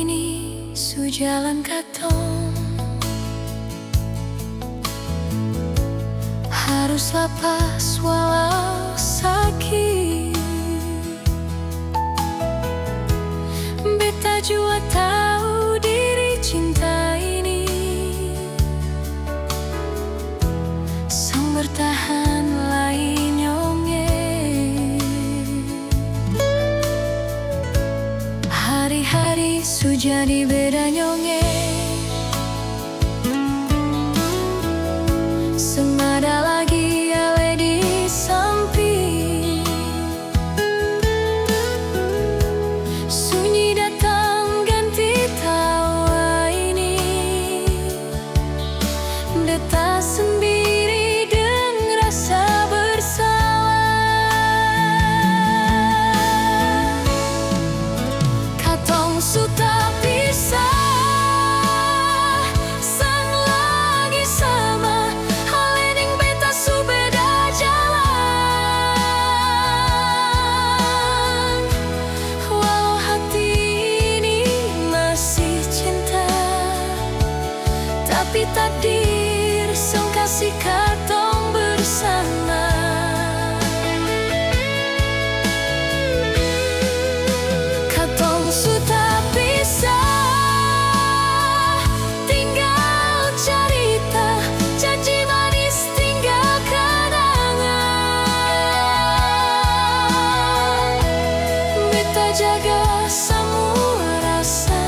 ini su jalan katong, harus lapas walau sakit. Beta jua tahu diri cinta ini song bertahan lain nyonge. Hari-hari su jadi beda nyonge, senada lagi ale di samping. Sunyi datang ganti tawa ini, deta sendiri dan rasa bersalah. Katong su tak bisa sang lagi sama, halening beta su beda jalan. Walau hati ini masih cinta, tapi takdir song kasih katong bersama. Katong su tak bisa tinggal cerita, janji manis tinggal kenangan. Beta jaga semua rasa,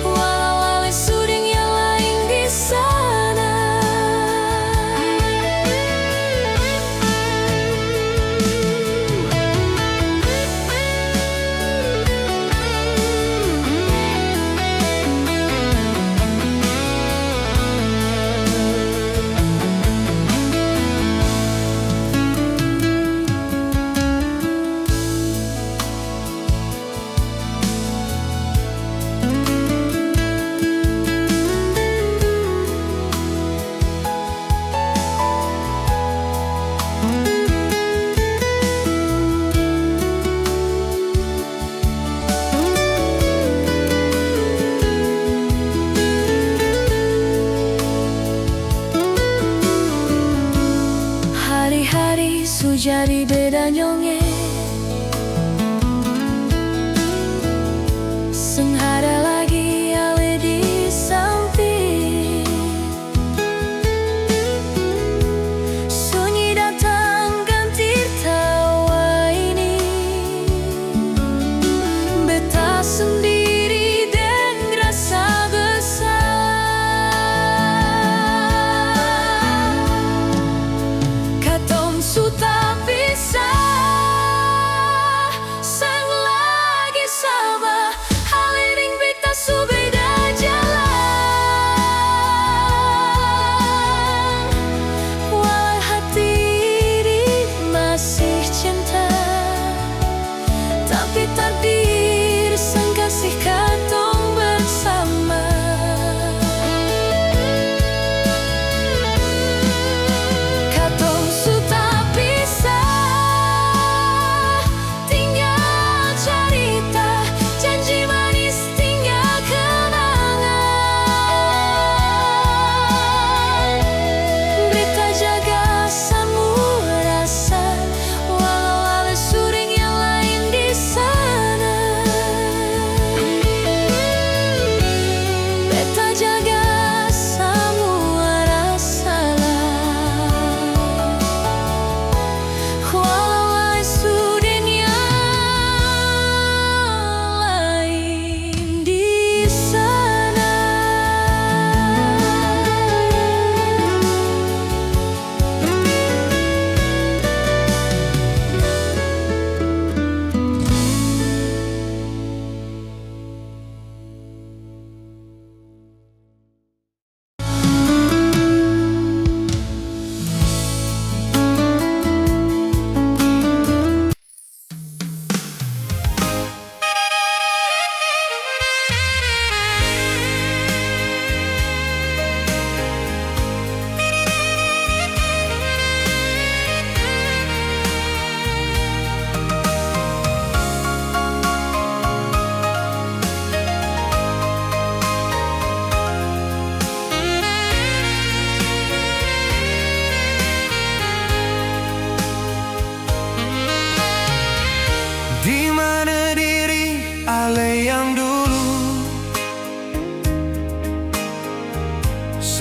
walau ale suding yang lain di sana.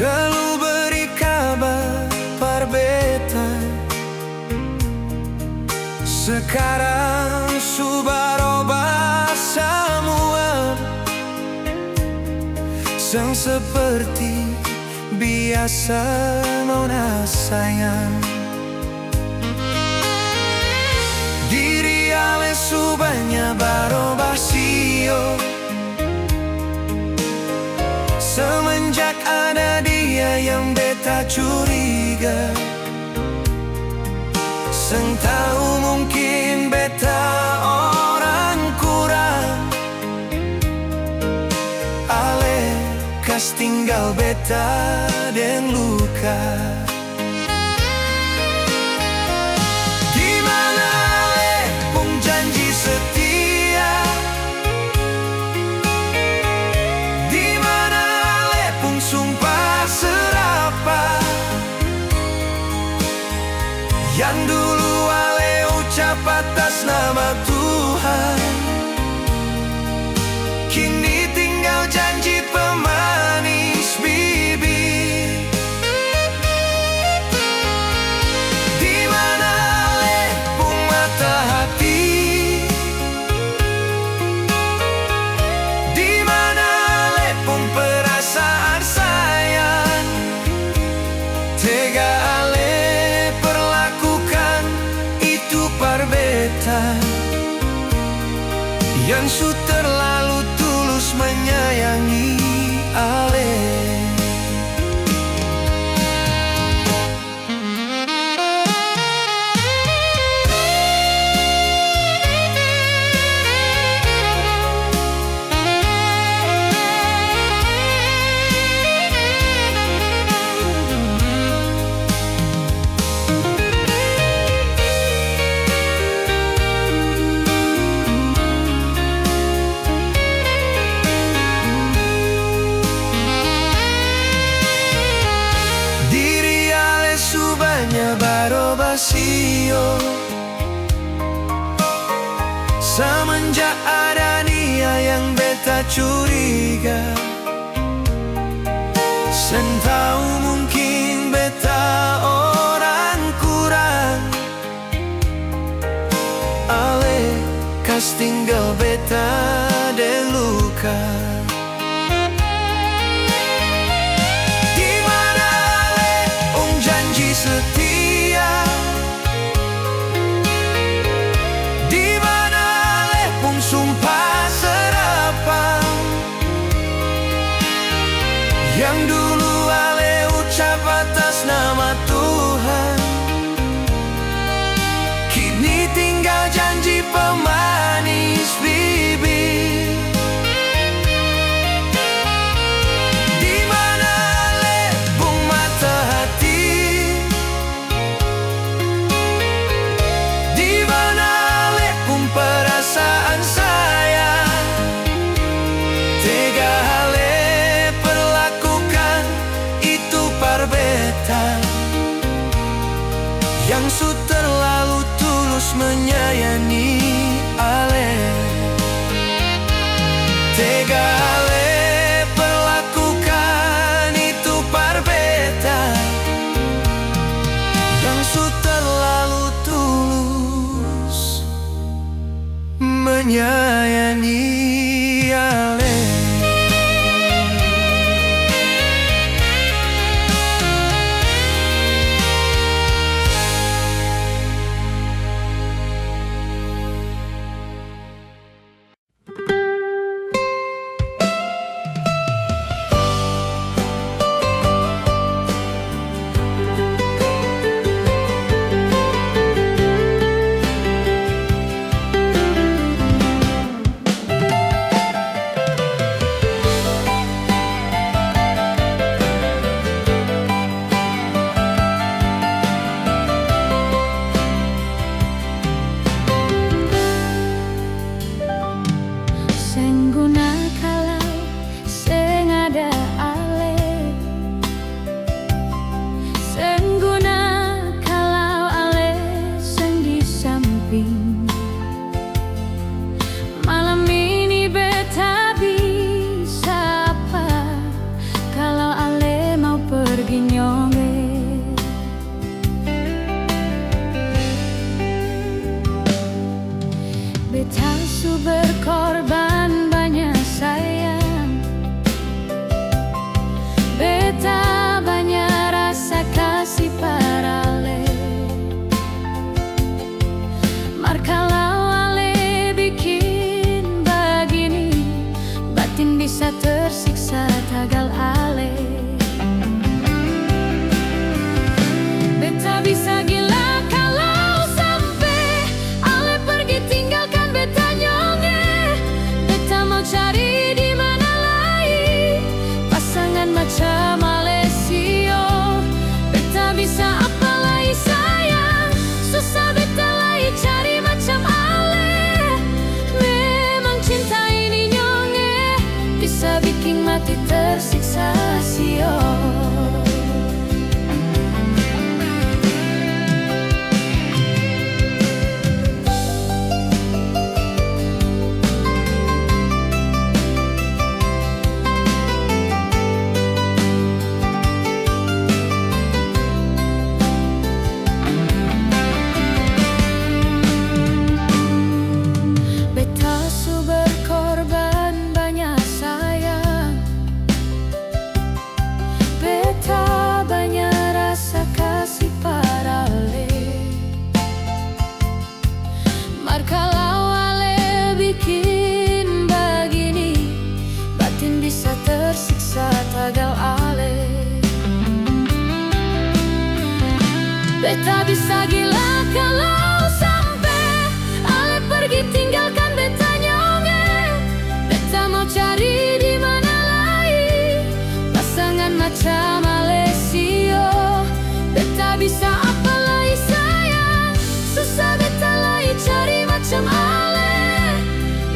selalu beri kabar parbeta. Sekarang subaroba semua, sang seperti biasa nona sayang. Diri ale subanya baroba sio, semenjak ada dia yang beta curiga. Sang tahu mungkin beta orang kurang, ale kas tinggal beta den luka. Dimana ale pun janji setia, dimana ale pun sumpah serapah, yang dulu ale ucap atas nama Tuhan, kini tinggal janji pemanis bibir. Dimana ale pun mata hati, dimana ale pun perasaan sayang, tega ale perlakukan itu parbeta, yang su terlalu tulus menyayangi ale. Baroba sio, semenjak ada dia yang beta curiga. Sen tahu mungkin beta orang kurang, ale kas tinggal beta den luka. Dimana ale janji setia, dimana ale pun sumpah serapah, yang dulu ale ucap atas nama Tuhan, kini tinggal janji pemanis bibir. Dimana ale pun mata hati, perasaan sayang, tega ale perlakukan itu parbeta, yang su terlalu tulus menyayangi ale. Tega ale perlakukan itu parbeta, yang su terlalu tulus menyayangi ale. bisa tersiksa tagal ale. Beta bisa gila kalau sampai ale pergi tinggalkan beta nyonge. Beta mau cari di mana lain pasangan macam ale sio. Beta bisa apa lagi sayang, susah beta lagi cari macam ale. Memang cinta ini nyonge bisa bikin mati tersiksa sio. Kalau ale bikin begini, batin bisa tersiksa tagal ale. Beta bisa gila kalau sampai ale pergi tinggalkan beta nyonge. Beta mau cari di mana lain pasangan macam ale sio. Beta bisa apa lagi sayang, susah beta lagi cari macam ale.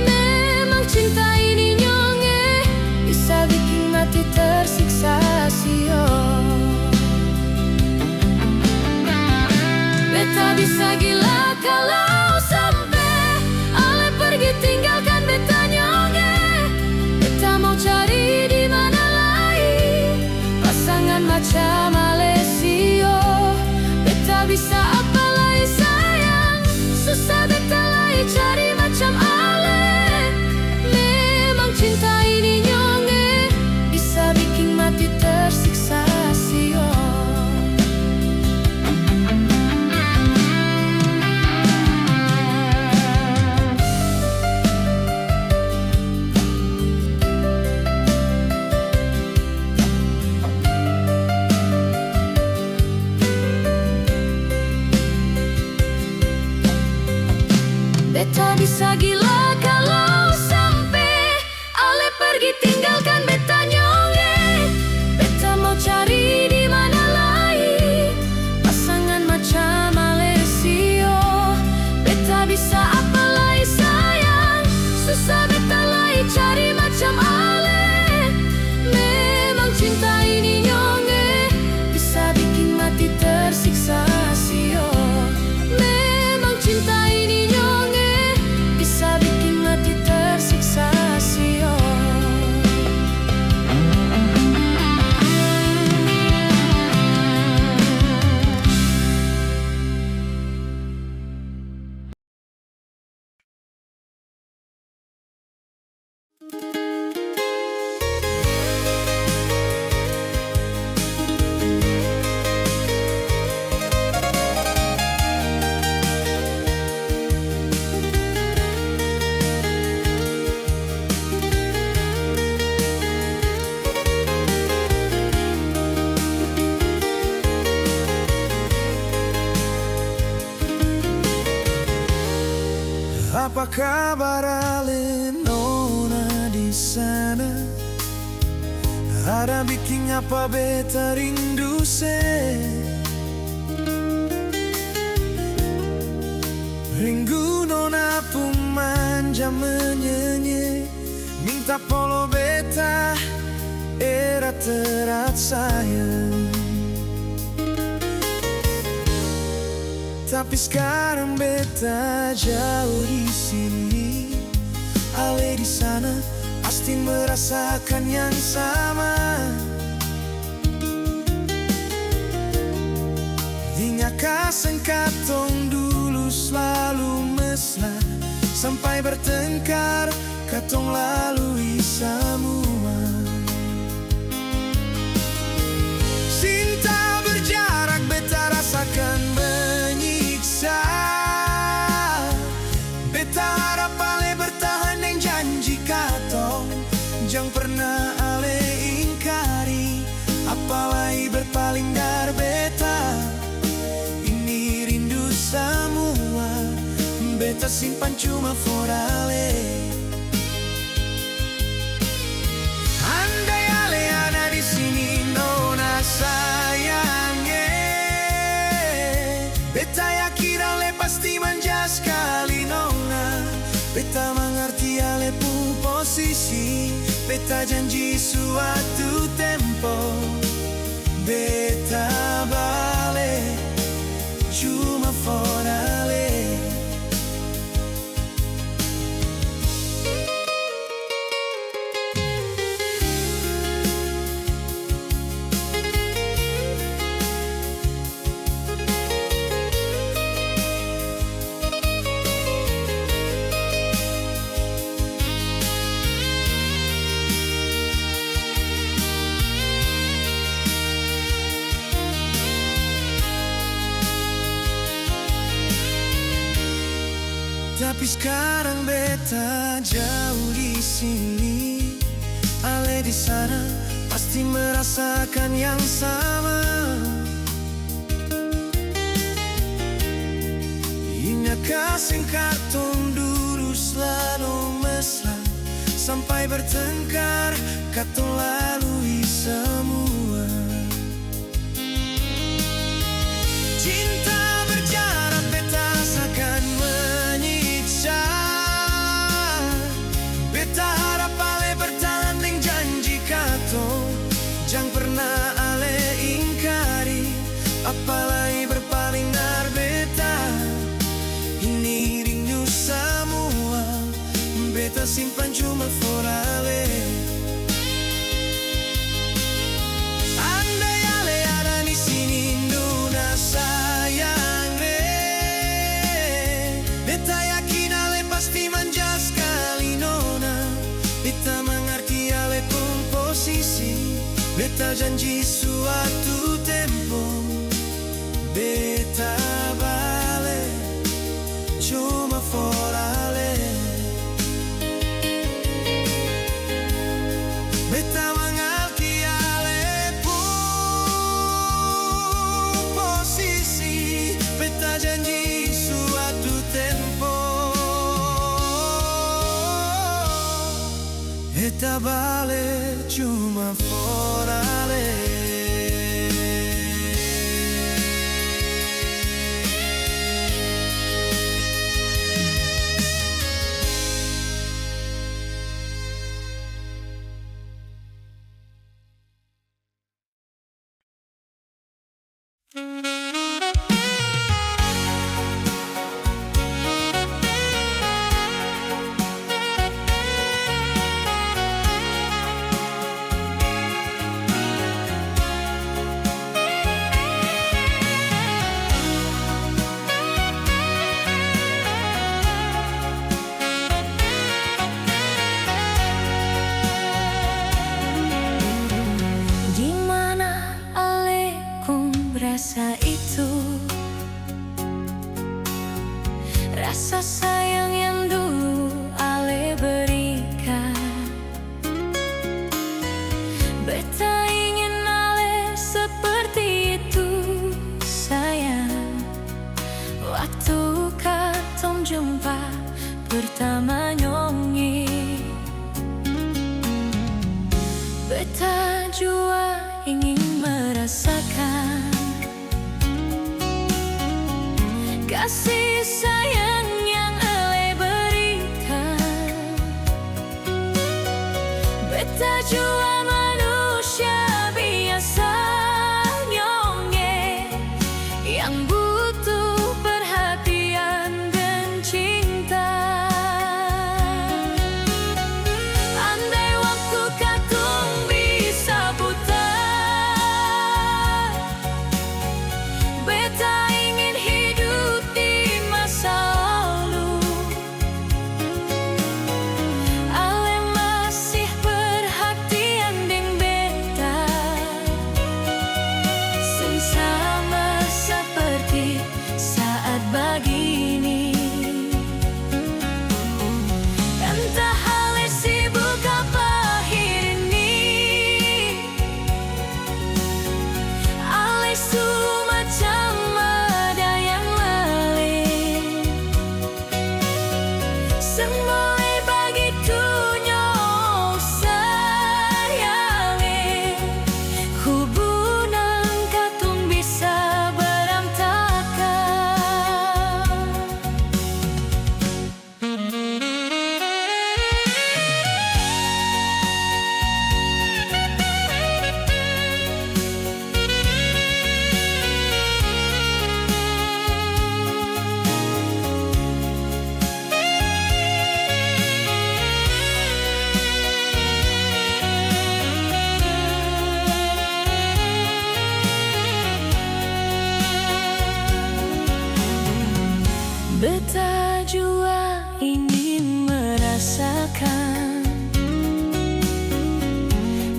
Memang cinta ini nyonge bisa bikin mati tersiksa sio. Beta bisa gila kalau sampai ale pergi tinggalkan beta nyonge. Beta mau cari di mana lain pasangan macam ale sio. Beta bisa apa lagi sayang, susah beta lagi cari macam ale. Memang cinta ini nyonge bisa bikin mati tersiksa sio. Beta bisa gila kalau sampai ale pergi tinggalkan beta nyonge. Beta mau cari di mana lain pasangan macam ale sio. Beta bisa apa lagi sayang, susah beta lagi cari macam ale. Memang cinta ini nyonge bisa bikin mati tersiksa sio. Memang cinta ini nyonge bisa bikin mati tersiksa sio. Apa kabar ale nona di sana? Ada bikin apa beta rindu se? Rindu nona pun manja menyenyi, minta polo beta erat erat sayang. Tapi sekarang beta jauh di sini, ale di sana pasti merasakan yang sama. Ingat kasih katong dulu selalu mesra, sampai bertengkar katong lalui semua. Cinta berjarak beta rasakan menyiksa. Beta harap ale bertahan yang janji katong, jangan pernah ale ingkari, apalagi berpaling dari beta. Ini rindu semua, beta simpan cuma for ale. Andai ale ada di sini, nona sayangnya, beta yakin ale pasti manja sekali nona. Beta mengerti ale pu posisi, beta janji suatu tempo beta balik cuma for ale. Tapi sekarang beta jauh di sini, ale di sana pasti merasakan yang sama. Ingat kasih kartun dulu selalu mesra, sampai bertengkar katong lalui semua. Cinta berjarak beta seakan menyiksa, beta harap ale bertanding janji katong, jangan pernah ale ingkari, apalagi berpaling dari beta. Ini rindu semua, beta simpan cuma for ale. Andai ale ada di sini, nona sayang re, beta yakin ale pasti manja sekali nona. Beta mengerti ale pun posisi, beta janji suatu tempo beta balik cuma for ale. Beta mengerti ale pun posisi, beta janji suatu tempo beta balik cuma for ale. Rasa itu, rasa sayang yang dulu ale berikan. Beta ingin ale seperti itu sayang. Waktu katong jumpa pertama nyongi, beta jua ingin merasakan kasih sayang yang ale berikan. Beta jua manusia biasa nyonge, yang butuh perhatian dan cinta. Andai waktu katong bisa putar, beta ingin hidup di masa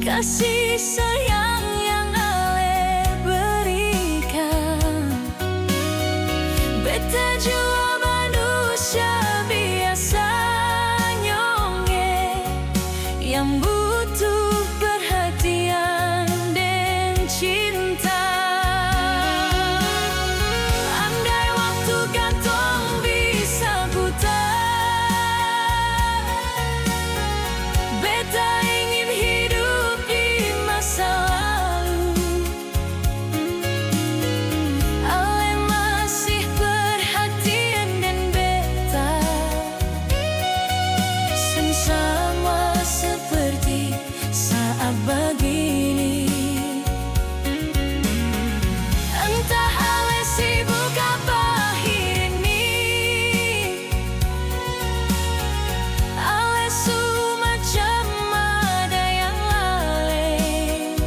kasih sayang yang Ale berikan. Beta jua manusia biasa nyonge yang butuh perhatian dan cinta. Andai waktu katong bisa putar, beta ingin hidup di masa lalu. Ale masih perhatian dan beta sama seperti saat begini. Entah Ale sibuk apa ini, Ale semacam ada yang lain.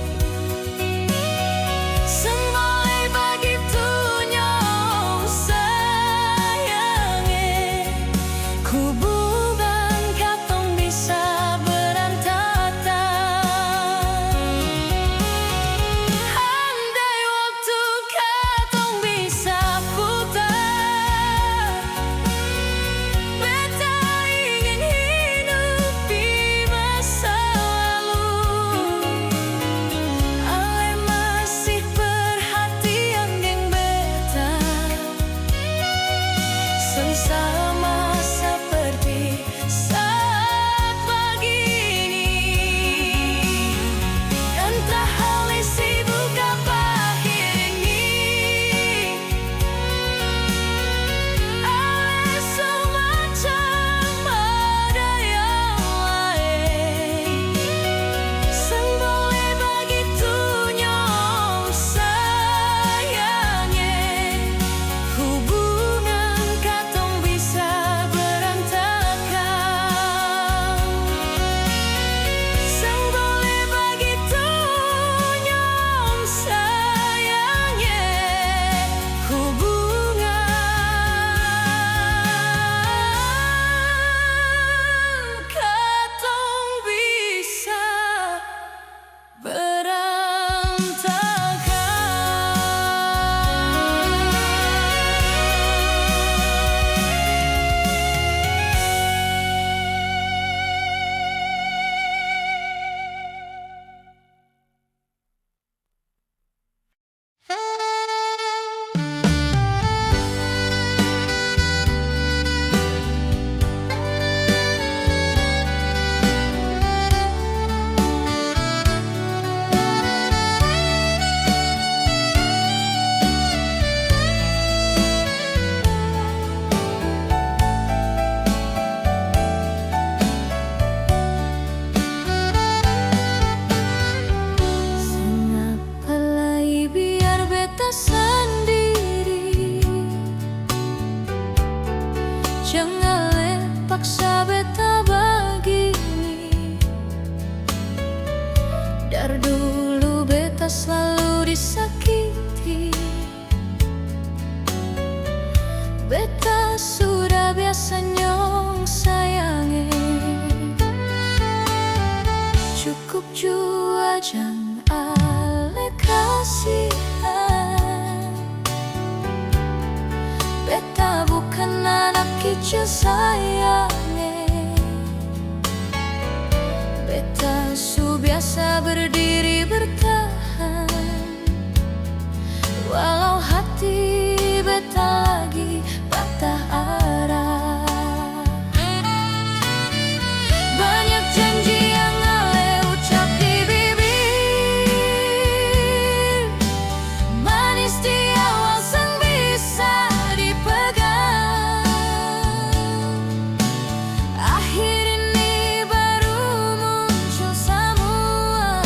Semboleh begitu nyong sayange, hubungan katong bisa berantakan. Andai waktu katong bisa putar, beta ingin hidup di masa lalu. Ale masih perhatian geng beta sama seperti saat begini. Entah Ale sibuk apa ini, Ale semacam ada yang lain. Semboleh begitu nyong sayange, hubungan katong bisa berantakan. Semboleh begitu nyong sayange, hubungan katong bisa Apalagi biar beta sendiri, jangan le paksa beta begini. Dari dulu beta selalu disakiti, beta sudah biasa nyong sayange. Cukup jua jangan Ale kasihan, beta bukan anak kecil sayange. Beta su biasa berdiri bertahan, walau hati beta lagi patah arah. Banyak janji yang Ale ucap di bibir, manis di awal sang bisa dipegang. Akhir ini baru muncul semua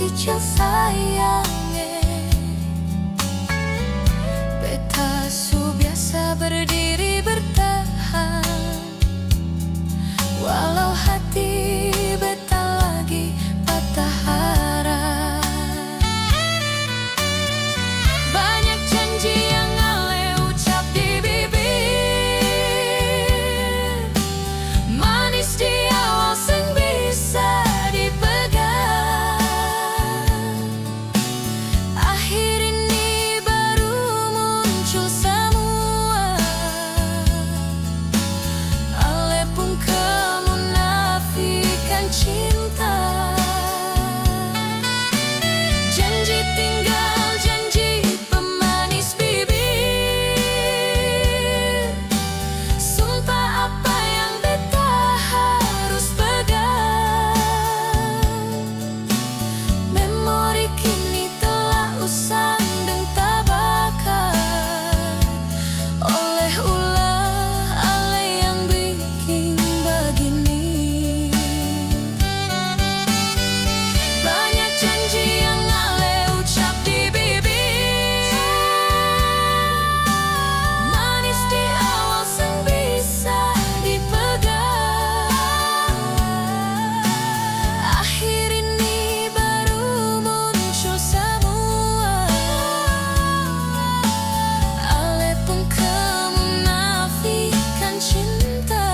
kecil sayangnya, beta su biasa berdiri bertahan, walau hati beta lagi patah harap. Banyak janji yang ale ucap di bibir, manis di awal seng bisa dipegang. Akhir ini baru muncul semua, ale pun kemunafikan cinta. Janji tinggal janji pemanis bibir, sumpah apa yang beta harus pegang. Memori kini telah usang dan tak bakal oleh ulah ale yang bikin begini. Banyak janji yang ale ucap di bibir, manis di awal seng bisa dipegang. Akhir ini baru muncul semua, ale pun kemunafikan cinta.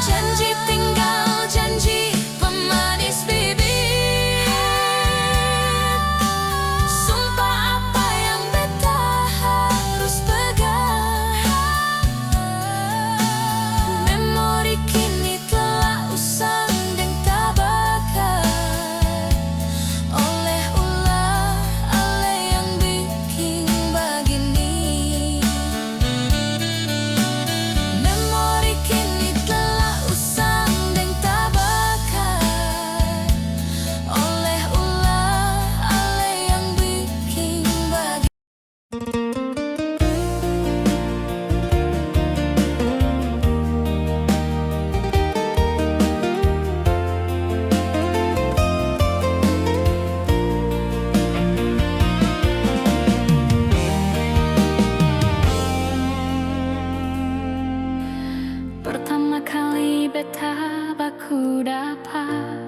Janji tinggal janji pemanis bibir, sumpah apa yang beta harus pegang. Memori kini telah usang dan tak bakal oleh ulah ale yang bikin begini. Memori kini telah usang dan tak bakal oleh ulah ale yang bikin begini. Pertama kali beta baku dapat,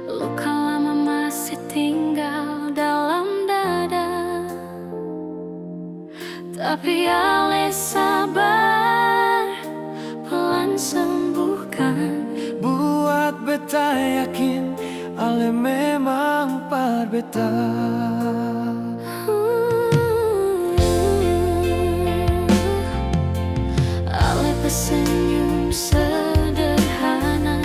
luka lama masih tinggal dalam dada, tapi ale sabar pelan sembuhkan. Buat beta yakin ale memang par beta. Ale tersenyum sederhana,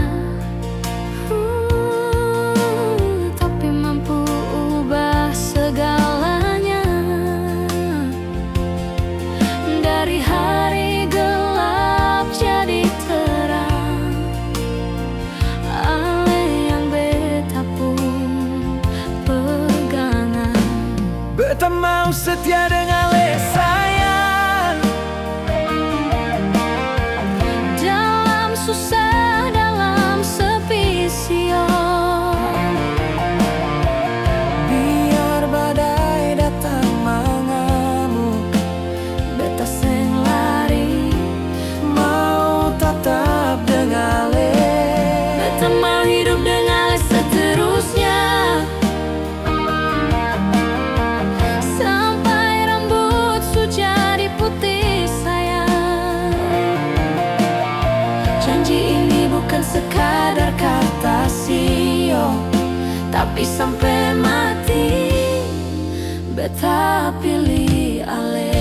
tapi mampu ubah segalanya. Dari hari gelap jadi terang, ale yang beta pun pegangan. Beta mau setia dengan ale sayang, Dalam susah, dalam sepi siang, biar badai datang mengamuk, beta seng lari, mau tetap dengan ale. beta mau hidup dengan ale seterusnya, sampai rambut su jadi putih sayang. Janji ini bukan sekadar kata sio, tapi sampai mati beta pilih ale.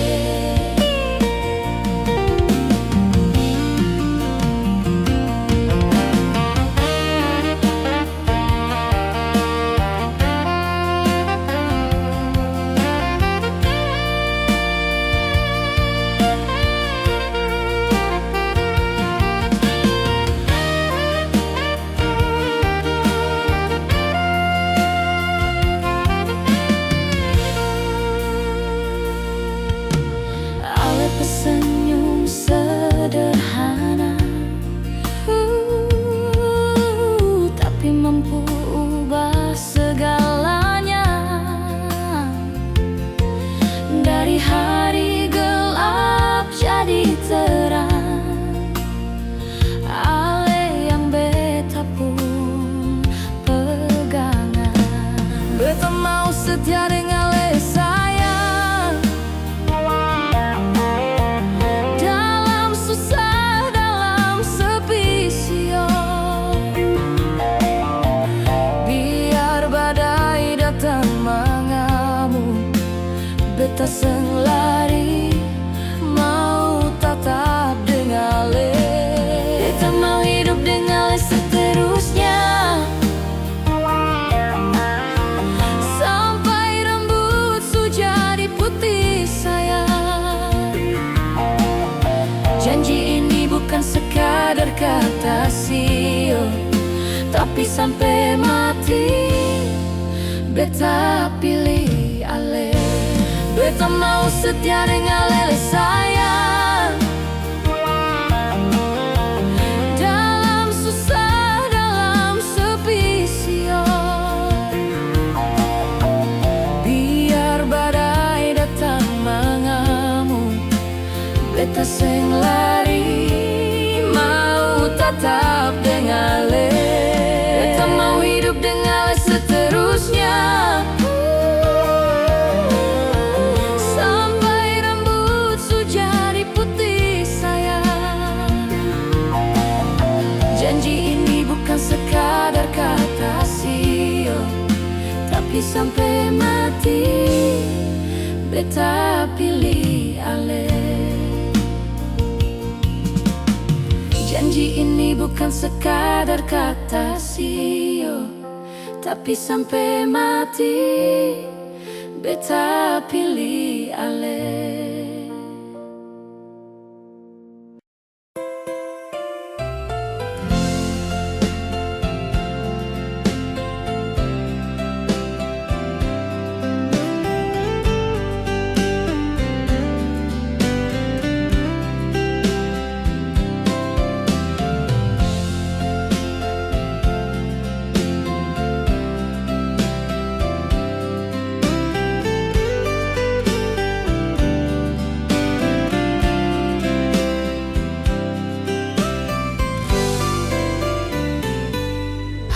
beta seng lari, mau tetap dengan Ale. Beta mau hidup dengan Ale seterusnya, sampai rambut su jadi putih sayang. Janji ini bukan sekadar kata sio, tapi sampai mati beta pilih Ale. Beta mau setia dengan Ale sayang, dalam susah, dalam sepi sio. Biar badai datang mengamuk, beta seng lari, mau tetap dengan Ale. Beta mau hidup dengan Ale seterusnya, sampai rambut su jadi putih sayang. Janji ini bukan sekadar kata sio, tapi sampai mati beta pilih Ale. Janji ini bukan sekadar kata sio, tapi sampai mati beta pilih Ale.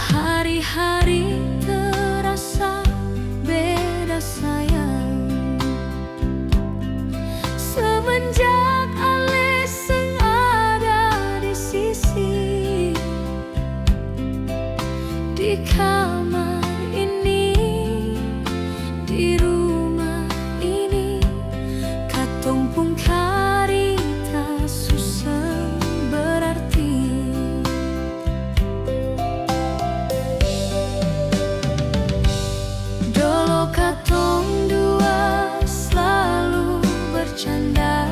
Hari-hari terasa beda sayang, semenjak Ale seng ada di sisi. Di kamar ini, di rumah ini, katong pun karita susah berarti. Dulu katong dua selalu bercanda,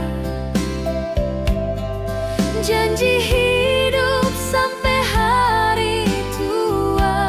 janji hidup sampai hari tua.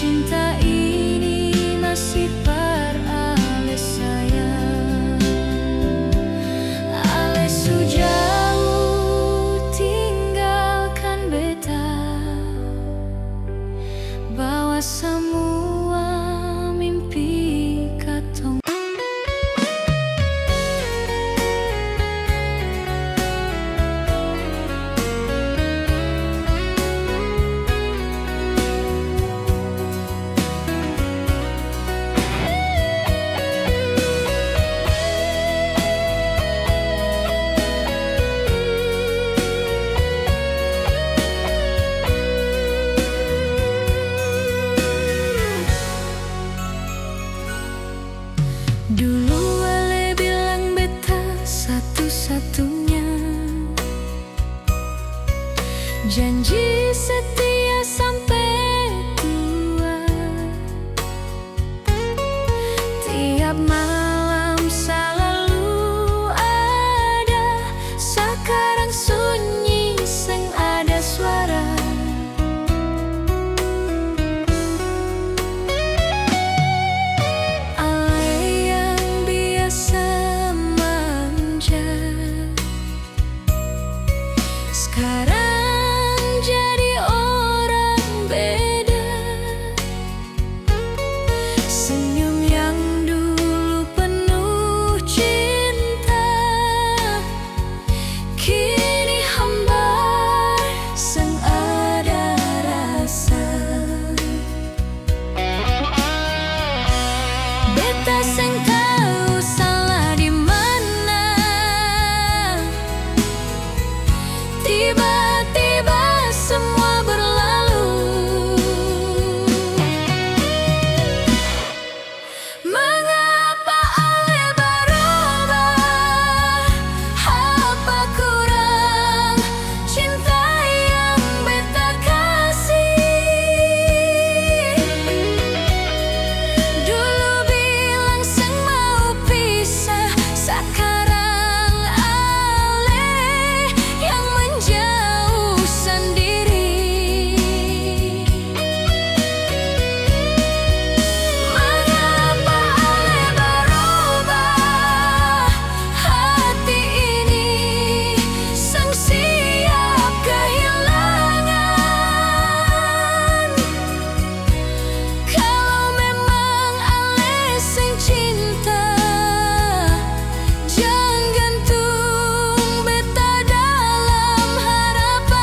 cinta ini masih perales saya. Ale su jauh tinggalkan beta, bawa semua mimpi katong. Dulu Ale bilang beta satu-satunya, janji setia sampai tua. Tiap malam selalu ada, sekarang sunyi seng ada suara. Sekarang jadi orang beda, senyum yang dulu penuh cinta kini hambar seng ada rasa. Beta seng tahu salah di mana, tiba-tiba semua berlalu. Mengapa Ale berubah? Apa kurang cinta yang beta kasih? Dulu bilang seng mau pisah, sekarang Ale yang menjauh sendiri. Mengapa Ale berubah? Hati ini seng siap kehilangan. Kalau memang Ale seng cinta, jangan gantung beta dalam harapan.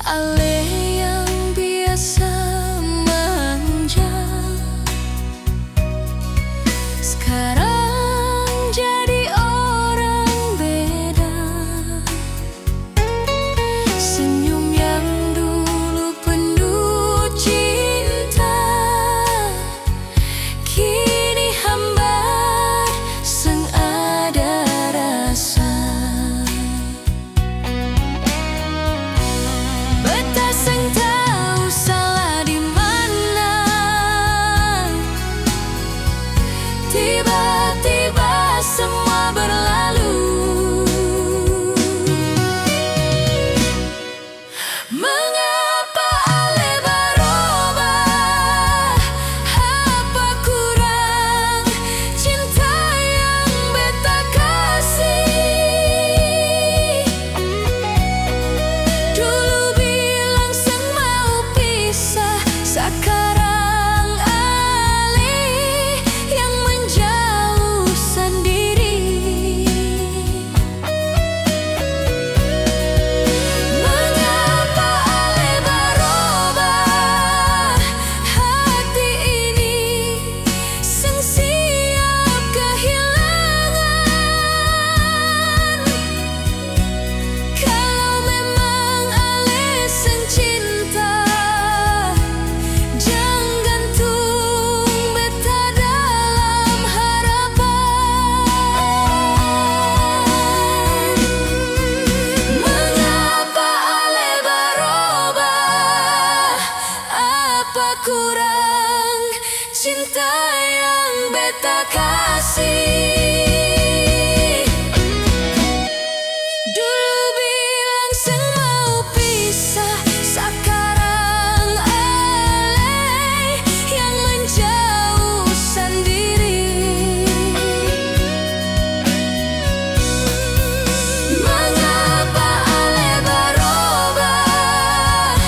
Ale yang biasa manja, sekarang jadi orang beda. Senyum yang dulu penuh cinta kini hambar seng ada rasa. Beta kasih. Dulu bilang seng mau pisah, sekarang alay yang menjauh sendiri. Mengapa alay berubah?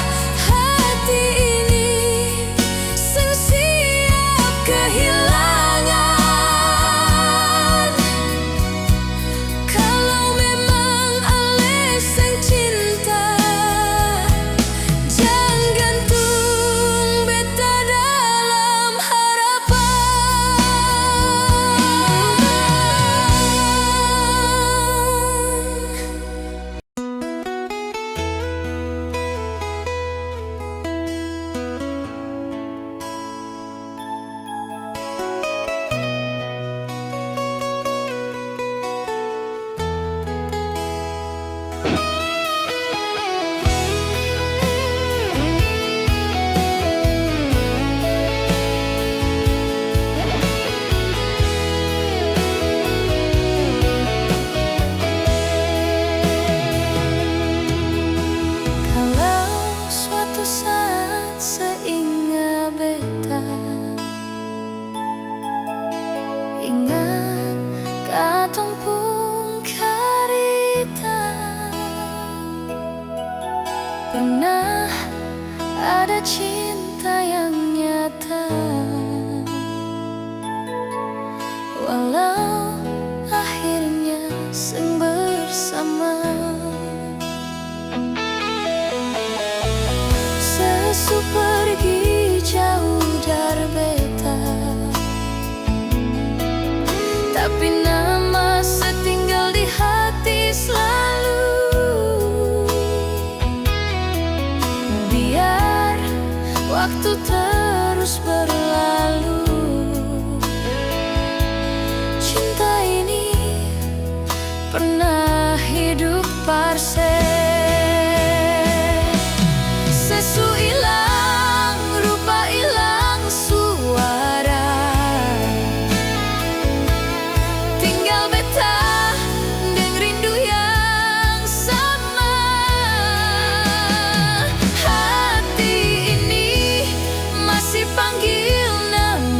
Hati ini seng siap kehilangan. Kalau memang alay seng cinta, jangan gantung beta dalam harapan. Kalau suatu saat seingat beta, ingat katong pun karita, pernah ada cinta yang nyata. Walau akhirnya seng bersama, sesu pergi jauh dari beta, tapi nama setinggal di hati selalu. Biar waktu terus berlalu, cinta ini pernah hidup parse. Sesu ilang, rupa ilang suara, tinggal beta deng rindu yang sama. Hati ini masih panggil nama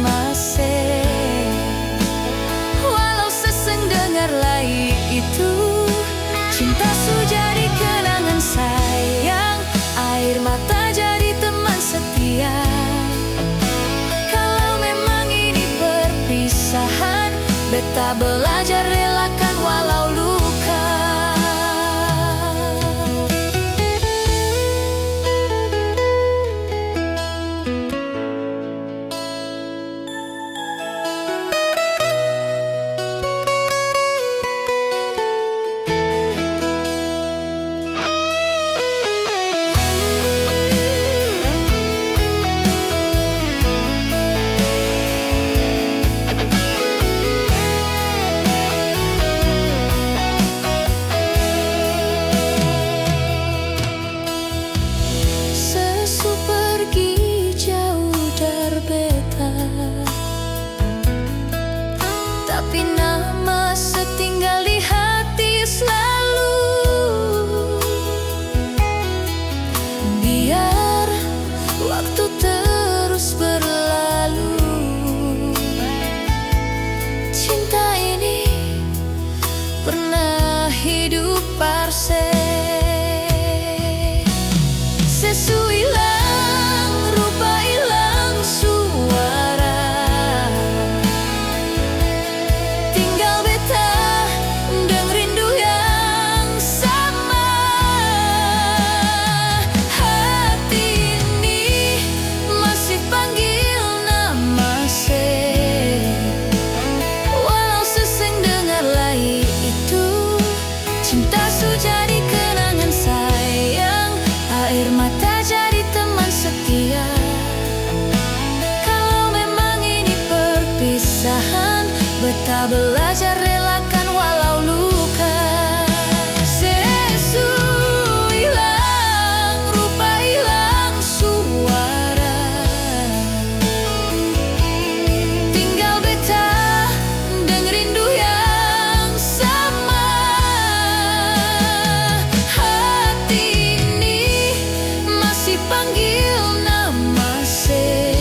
panggil nama se.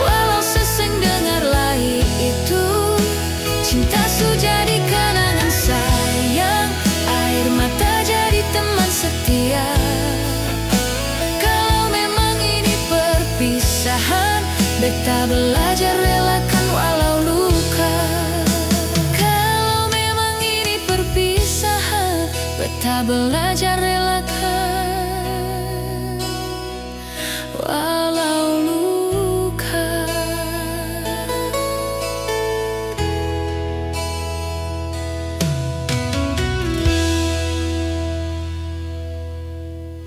Walau seseng dengar lahi itu, cinta su jadi kenangan sayang, air mata jadi teman setia. Kalau memang ini perpisahan, beta belah